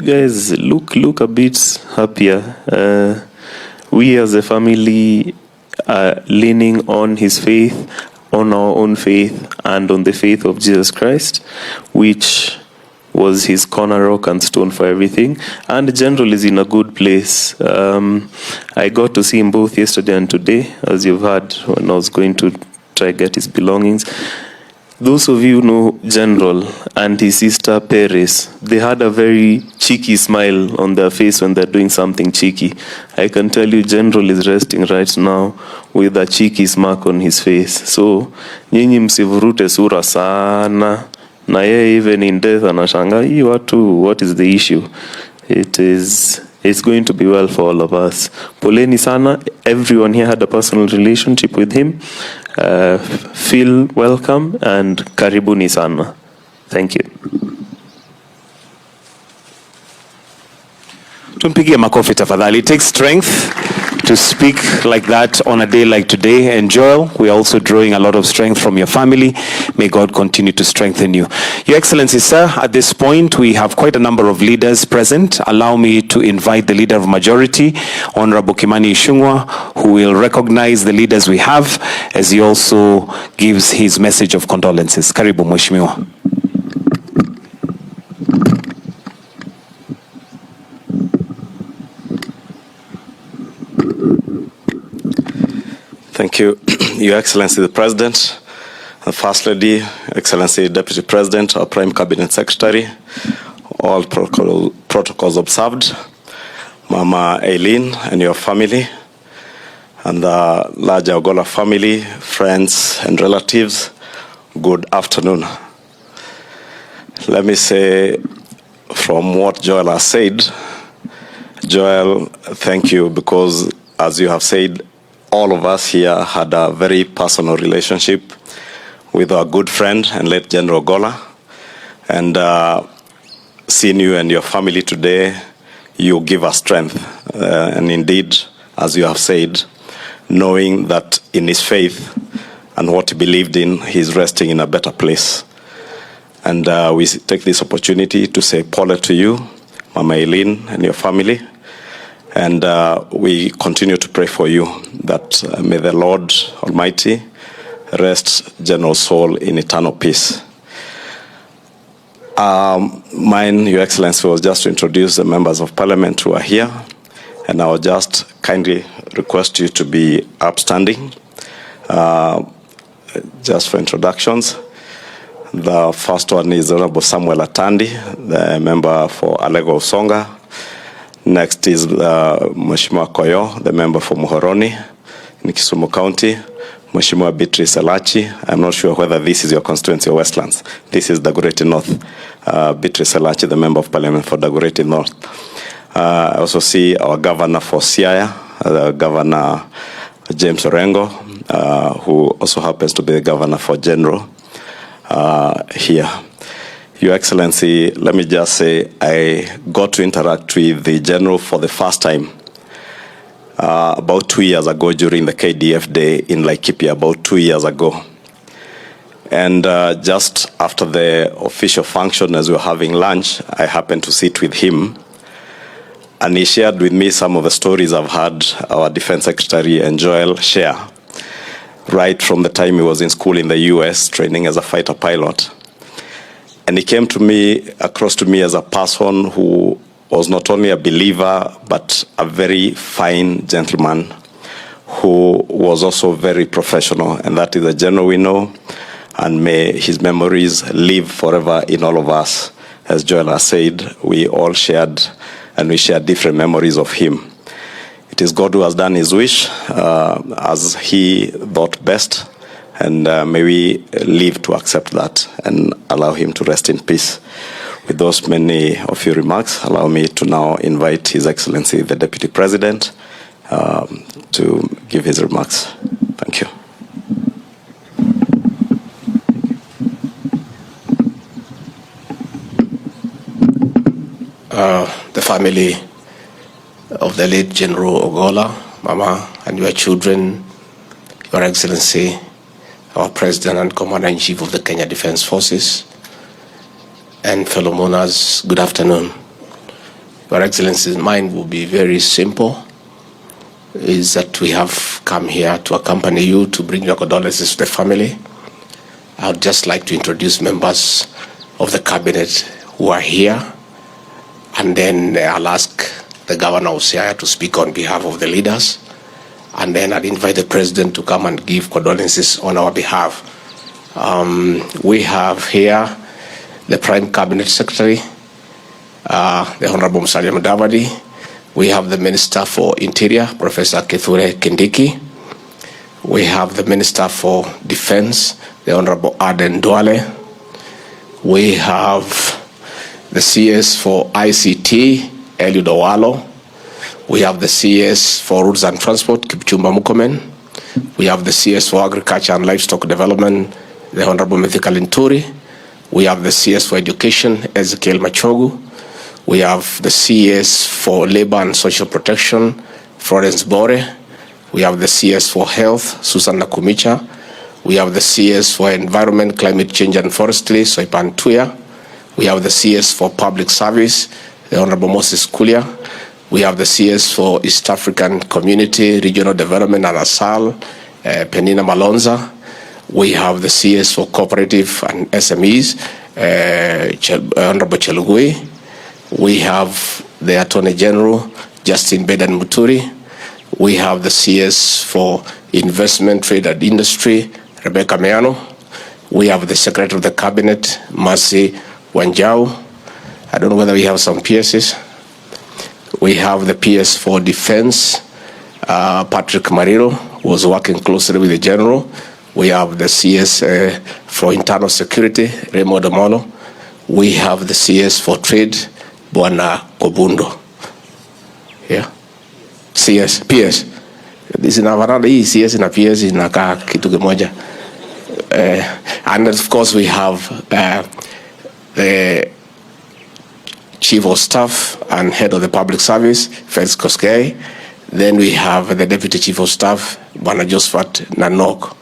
guys look a bit happier. We as a family are leaning on his faith, on our own faith, and on the faith of Jesus Christ, which was his corner rock and stone for everything. And the general is in a good place. I got to see him both yesterday and today, as you've heard, when I was going to try get his belongings. Those of you who know General and his sister Perez, they had a very cheeky smile on their face when they're doing something cheeky. I can tell you General is resting right now with a cheeky smirk on his face. So, nyinyi msivurute sura sana. Na yeye even in death anashanga, hii watu, what is the issue? It's going to be well for all of us. Poleni sana. Everyone here had a personal relationship with him. Feel welcome and karibuni sana. Thank you. Tumpigie makofi tafadhali. It takes strength to speak like that on a day like today. And Joel, we are also drawing a lot of strength from your family. May God continue to strengthen you. Your Excellency, sir, at this point, we have quite a number of leaders present. Allow me to invite the Leader of Majority, Honorable Kimani Ichung'wah, who will recognize the leaders we have as he also gives his message of condolences. Karibu, Mheshimiwa. Thank you, Your Excellency the President, the First Lady, Excellency Deputy President, our Prime Cabinet Secretary, all protocols observed, Mama Eileen and your family, and the larger Ogolla'S family, friends and relatives, good afternoon. Let me say, from what Joel has said, Joel, thank you, because as you have said, all of us here had a very personal relationship with our good friend and late General Ogolla'S. And seeing you and your family today, you give us strength. And indeed, as you have said, knowing that in his faith and what he believed in, he's resting in a better place. And we take this opportunity to say pole to you, Mama Eileen and your family. And we continue to pray for you that may the Lord Almighty rest General's soul in eternal peace. Mine, Your Excellency, was just to introduce the members of Parliament who are here. And I will just kindly request you to be upstanding, just for introductions. The first one is Honorable Samuel Atandi, the member for Alego Usonga. Next is Mheshimiwa Koyo, the member for Muhoroni in Kisumu County. Mheshimiwa Beatrice Elachi. I'm not sure whether this is your constituency or Westlands. This is Dagoretti North. Beatrice Elachi, the member of Parliament for Dagoretti North. I also see our governor for Siaya, Governor James Orengo, who also happens to be the governor for General here. Your Excellency, let me just say I got to interact with the General for the first time about 2 years ago during the KDF Day in Laikipia, about 2 years ago. And just after the official function, as we were having lunch, I happened to sit with him. And he shared with me some of the stories I've had our Defense Secretary and Joel share, right from the time he was in school in the US, training as a fighter pilot. And he came to me, across to me as a person who was not only a believer, but a very fine gentleman who was also very professional. And that is the General we know. And may his memories live forever in all of us. As Joel has said, we all shared, and we share different memories of him. It is God who has done his wish as he thought best. And may we live to accept that and allow him to rest in peace. With those many of your remarks, allow me to now invite His Excellency, the Deputy President, to give his remarks. Thank you. The family of the late General Ogolla'S, Mama, and your children, Your Excellency, our President and Commander-in-Chief of the Kenya Defense Forces, and fellow mourners, good afternoon. Your Excellency, mine will be very simple, is that we have come here to accompany you to bring your condolences to the family. I would just like to introduce members of the cabinet who are here, and then I'll ask the governor of Siaya to speak on behalf of the leaders, and then I'll invite the president to come and give condolences on our behalf. We have here the Prime Cabinet Secretary, the Honorable Musalia Mudavadi. We have the Minister for Interior, Professor Kithure Kindiki. We have the Minister for Defense, the Honorable Aden Duale. We have the CS for ICT, Eliud Owalo. We have the CS for Roads and Transport, Kipchumba Mukomen. We have the CS for Agriculture and Livestock Development, the Honorable Mithika Linturi. We have the CS for Education, Ezekiel Machogu. We have the CS for Labor and Social Protection, Florence Bore. We have the CS for Health, Susan Nakumicha. We have the CS for Environment, Climate Change and Forestry, Soipan Tuya. We have the CS for Public Service, the Honorable Moses Kulia. We have the CS for East African Community, Regional Development and ASAL, Penina Malonza. We have the CS for Cooperative and SMEs, Honorable Chelugui. We have the Attorney General, Justin Bedan Muturi. We have the CS for Investment, Trade and Industry, Rebecca Meano. We have the Secretary of the Cabinet, Mercy Wanjau. I don't know whether we have some PSs. We have the PS for Defense, Patrick Mariro, who was working closely with the General. We have the CS for Internal Security, Remo Domolo. We have the CS for Trade, Bwana Kobundo. Yeah. CS, PS. This is Navarada, CS and PS in Naka Kitugemoja. And of course, we have the Chief of Staff and Head of the Public Service, Felix Koskei. Then we have the Deputy Chief of Staff, Bwana Josephat Nanok.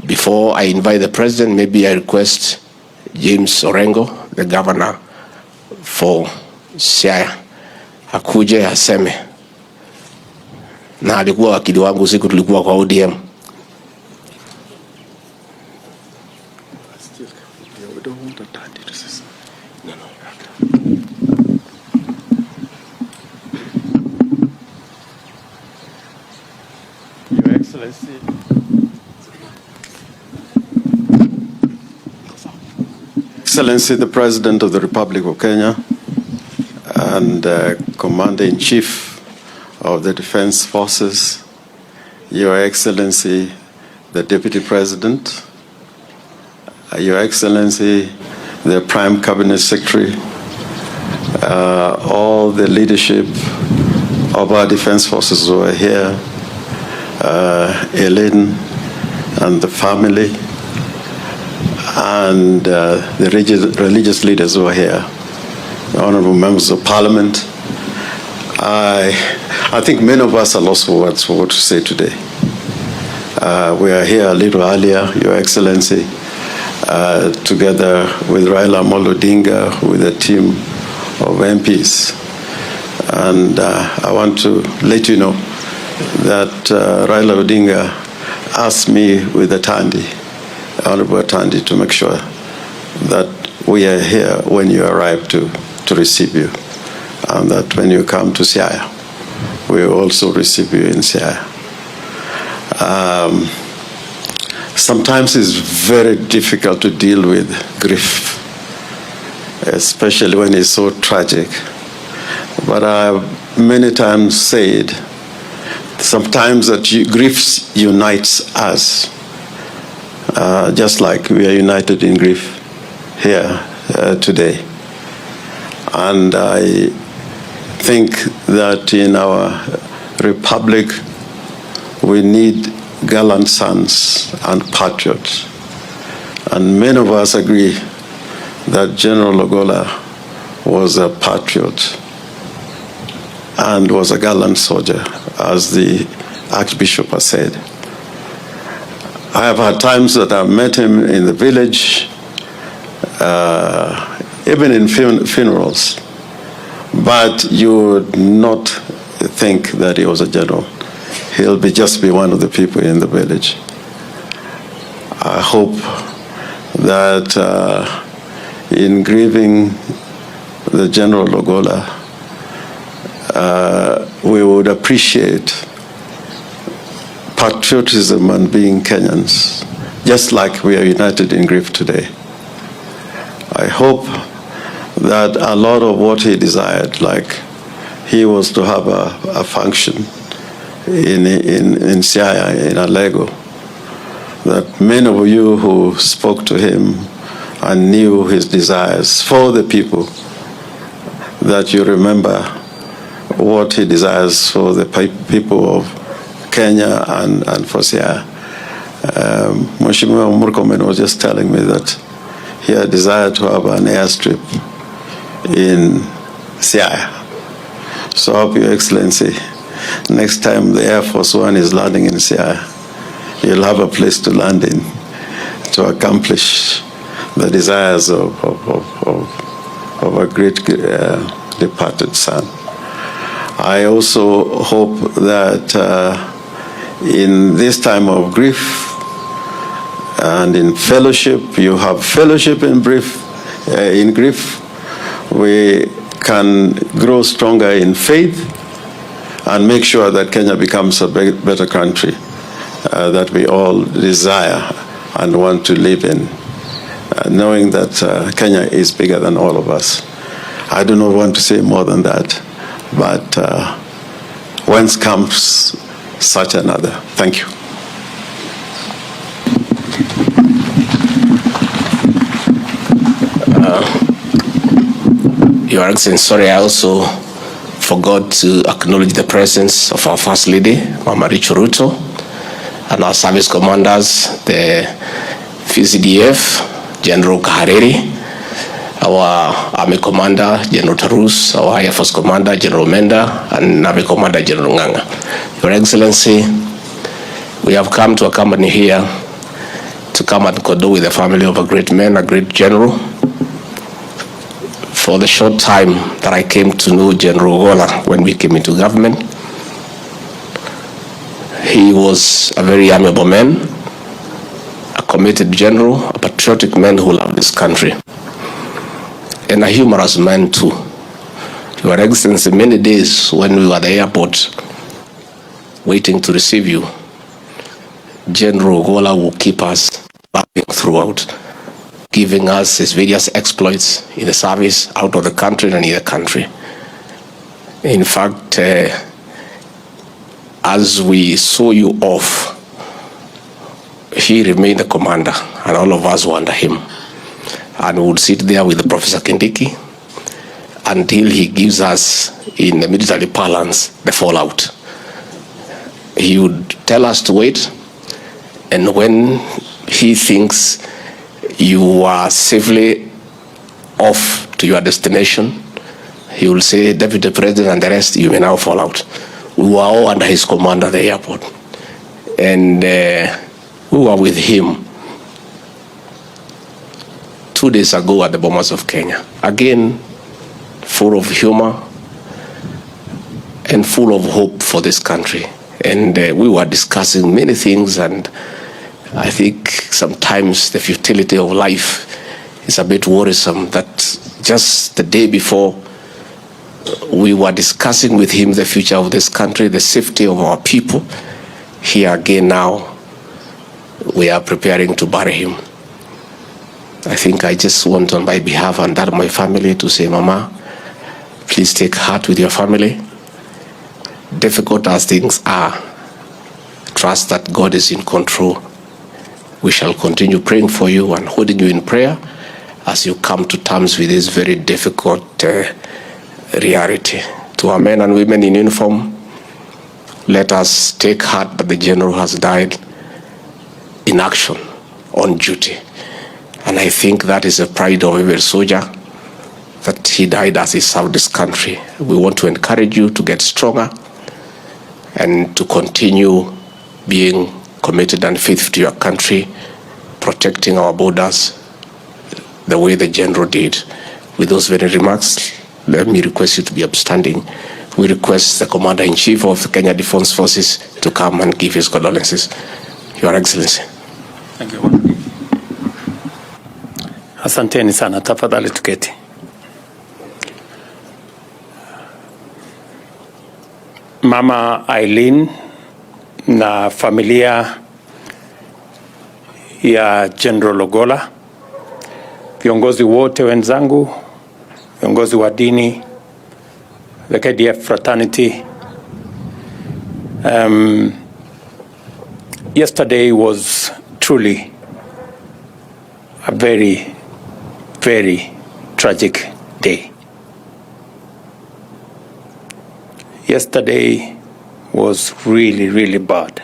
Before I invite the President, maybe I request James Orengo, the Governor for Siaya, akuje aseme. Na alikuwa wakili wangu siku tulikuwa kwa ODM. Your Excellency. Excellency, the President of the Republic of Kenya and Commander-in-Chief of the Defense Forces, Your Excellency, the Deputy President, Your Excellency, the Prime Cabinet Secretary, all the leadership of our Defense Forces who are here, Ellen and the family, and the religious leaders who are here, the honorable members of Parliament. I think many of us are lost for words for what to say today. We are here a little earlier, Your Excellency, together with Raila Odinga, with a team of MPs. And I want to let you know that Raila Odinga asked me with Honorable Atandi, to make sure that we are here when you arrive to receive you, and that when you come to Siaya, we will also receive you in Siaya. Sometimes it's very difficult to deal with grief, especially when it's so tragic. But I've many times said, sometimes that grief unites us, just like we are united in grief here today. And I think that in our republic, we need gallant sons and patriots. And many of us agree that General Ogolla'S was a patriot and was a gallant soldier, as the Archbishop has said. I have had times that I've met him in the village, even in funerals, but you would not think that he was a general. He'll just be one of the people in the village. I hope that in grieving the General Ogolla, we would appreciate patriotism and being Kenyans, just like we are united in grief today. I hope that a lot of what he desired, like he was to have a function in Siaya, in Alego, that many of you who spoke to him and knew his desires for the people, that you remember what he desires for the people of Kenya and for Siaya. Mheshimiwa Murkomen was just telling me that he had desired to have an airstrip in Siaya. So I hope, Your Excellency, next time the Air Force One is landing in Siaya, you'll have a place to land in to accomplish the desires of a great departed son. I also hope that in this time of grief and in fellowship, you have fellowship in grief. We can grow stronger in faith and make sure that Kenya becomes a better country that we all desire and want to live in, knowing that Kenya is bigger than all of us. I do not want to say more than that, but whence comes such another? Thank you. Your Excellency, sorry, I also forgot to acknowledge the presence of our First Lady, Mama Ruto, and our service commanders, the VCDF, General Kahariri, our Army Commander, General Tarus, our Air Force Commander, General Menda, and Navy Commander, General Nganga. Your Excellency, we have come to accompany here to come and condole with the family of a great man, a great general. For the short time that I came to know General Ogolla when we came into government, he was a very amiable man, a committed general, a patriotic man who loved this country, and a humorous man too. Your Excellency, many days when we were at the airport waiting to receive you, General Ogolla will keep us laughing throughout, giving us his various exploits in the service, out of the country and in the country. In fact, as we saw you off, he remained the commander and all of us were under him. And we would sit there with Professor Kindiki until he gives us, in the military parlance, the fallout. He would tell us to wait, and when he thinks you are safely off to your destination, he will say, Deputy President and the rest, you may now fall out. We were all under his command at the airport. And we were with him 2 days ago at the Bomas of Kenya. Again, full of humor and full of hope for this country. And we were discussing many things, and I think sometimes the futility of life is a bit worrisome, that just the day before we were discussing with him the future of this country, the safety of our people. Here again now, we are preparing to bury him. I think I just want on my behalf and that of my family to say, Mama, please take heart with your family. Difficult as things are, trust that God is in control. We shall continue praying for you and holding you in prayer as you come to terms with this very difficult reality. To our men and women in uniform, let us take heart that the general has died in action, on duty. And I think that is a pride of every soldier, that he died as he served this country. We want to encourage you to get stronger and to continue being committed and faithful to your country, protecting our borders the way the general did. With those very remarks, let me request you to be upstanding. We request the Commander-in-Chief of the Kenya Defence Forces to come and give his condolences. Your Excellency. Thank you. Asanteni sana, tafadhali tuketi. Mama Eileen na familia ya General Ogolla, viongozi wote wenzangu, viongozi wa dini, the KDF fraternity. Yesterday was truly a very, very tragic day. Yesterday was really, really bad.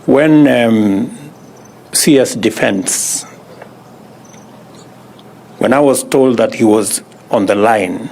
When CS Defense, when I was told that he was on the line,